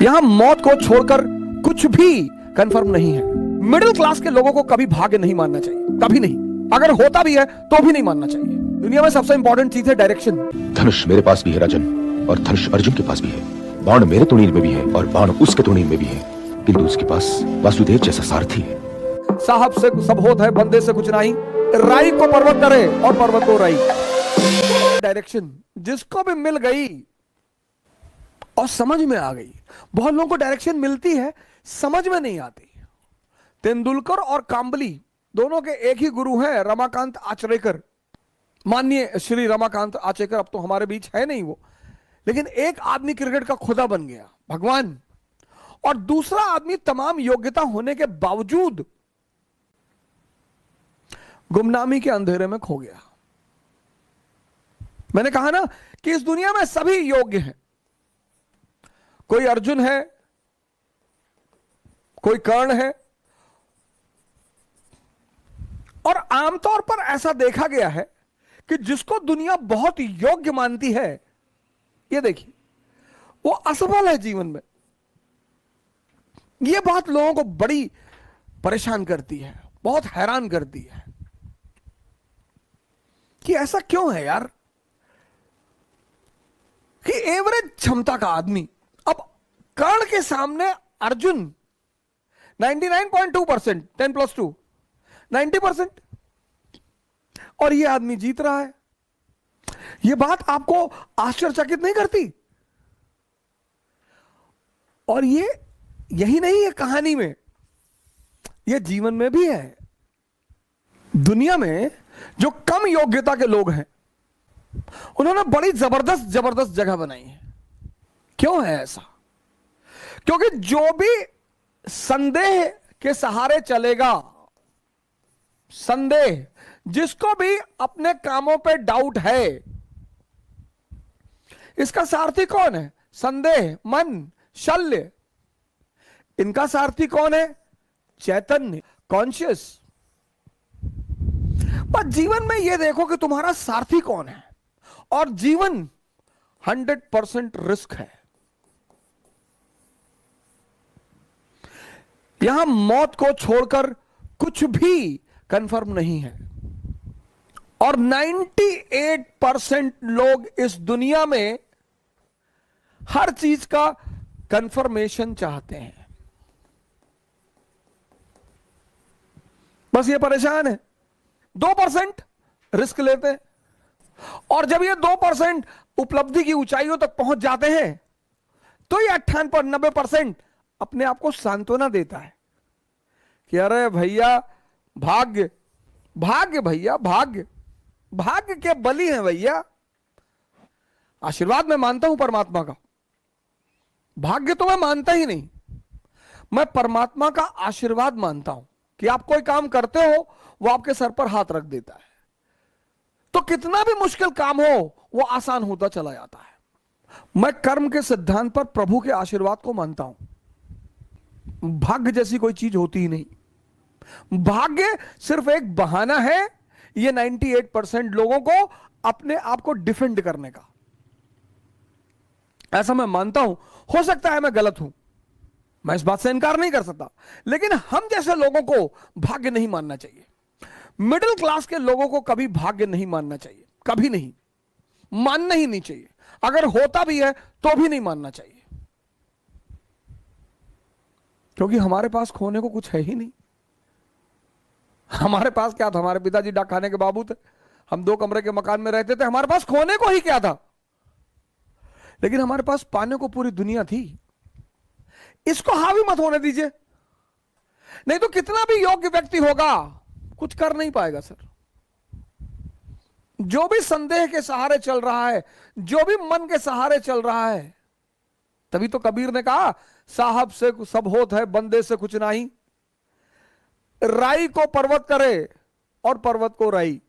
यहां मौत को छोड़कर कुछ भी कंफर्म नहीं है। मिडिल क्लास के लोगों को कभी भाग्य नहीं मानना चाहिए, कभी नहीं। अगर होता भी है तो भी नहीं मानना चाहिए। दुनिया में सबसे इंपॉर्टेंट चीज है डायरेक्शन। धनुष मेरे पास भी है राजन, और धनुष अर्जुन के पास भी है। बाण मेरे तुणीर में भी है और बाण उसके तुणीर में भी है, किंतु उसके पास वासुदेव जैसा सारथी है। साहब से सब होत है, बंदे से कुछ नहीं। राई को पर्वत करे और पर्वत को राई। डायरेक्शन जिसको भी मिल गई और समझ में आ गई। बहुत लोगों को डायरेक्शन मिलती है, समझ में नहीं आती। तेंदुलकर और कांबली दोनों के एक ही गुरु हैं, रमाकांत आचरेकर। माननीय श्री रमाकांत आचरेकर अब तो हमारे बीच है नहीं वो, लेकिन एक आदमी क्रिकेट का खुदा बन गया, भगवान, और दूसरा आदमी तमाम योग्यता होने के बावजूद गुमनामी के अंधेरे में खो गया। मैंने कहा ना कि इस दुनिया में सभी योग्य हैं। कोई अर्जुन है, कोई कर्ण है, और आमतौर पर ऐसा देखा गया है कि जिसको दुनिया बहुत योग्य मानती है, ये देखिए, वो असफल है जीवन में। ये बात लोगों को बड़ी परेशान करती है, बहुत हैरान करती है कि ऐसा क्यों है यार, कि एवरेज क्षमता का आदमी, अब कर्ण के सामने अर्जुन 99.2%, 10+2 90%, और ये आदमी जीत रहा है। ये बात आपको आश्चर्यचकित नहीं करती? और ये यही नहीं है कहानी में, ये जीवन में भी है। दुनिया में जो कम योग्यता के लोग हैं, उन्होंने बड़ी जबरदस्त जबरदस्त जगह बनाई है। क्यों है ऐसा? क्योंकि जो भी संदेह के सहारे चलेगा, संदेह, जिसको भी अपने कामों पे डाउट है, इसका सारथी कौन है? संदेह, मन, शल्य। इनका सारथी कौन है? चैतन्य, कॉन्शियस। पर जीवन में यह देखो कि तुम्हारा सारथी कौन है। और जीवन 100% रिस्क है। यहां मौत को छोड़कर कुछ भी कंफर्म नहीं है। और 98% लोग इस दुनिया में हर चीज का कंफर्मेशन चाहते हैं। बस ये परेशान है। 2% रिस्क लेते हैं, और जब ये 2% उपलब्धि की ऊंचाइयों तक पहुंच जाते हैं, तो ये 98-90% अपने आप को सांत्वना देता है कि अरे भैया, भाग्य, भाग्य भैया, भाग्य, भाग्य के बली हैं भैया। आशीर्वाद मैं मानता हूं परमात्मा का, भाग्य तो मैं मानता ही नहीं। मैं परमात्मा का आशीर्वाद मानता हूं कि आप कोई काम करते हो, वो आपके सर पर हाथ रख देता है, तो कितना भी मुश्किल काम हो वो आसान होता चला जाता है। मैं कर्म के सिद्धांत पर प्रभु के आशीर्वाद को मानता हूं। भाग्य जैसी कोई चीज होती ही नहीं। भाग्य सिर्फ एक बहाना है ये 98% लोगों को अपने आप को डिफेंड करने का। ऐसा मैं मानता हूं। हो सकता है मैं गलत हूं, मैं इस बात से इनकार नहीं कर सकता, लेकिन हम जैसे लोगों को भाग्य नहीं मानना चाहिए। मिडिल क्लास के लोगों को कभी भाग्य नहीं मानना चाहिए, कभी नहीं। मानना ही नहीं चाहिए। अगर होता भी है तो भी नहीं मानना चाहिए, क्योंकि हमारे पास खोने को कुछ है ही नहीं। हमारे पास क्या था? हमारे पिताजी डाक खाने के बाबू थे, हम 2 कमरे के मकान में रहते थे। हमारे पास खोने को ही क्या था? लेकिन हमारे पास पाने को पूरी दुनिया थी। इसको हावी मत होने दीजिए, नहीं तो कितना भी योग्य व्यक्ति होगा, कुछ कर नहीं पाएगा सर। जो भी संदेह के सहारे चल रहा है, जो भी मन के सहारे चल रहा है, तभी तो कबीर ने कहा, साहब से सब होत है, बंदे से कुछ नहीं। राई को पर्वत करे और पर्वत को राई।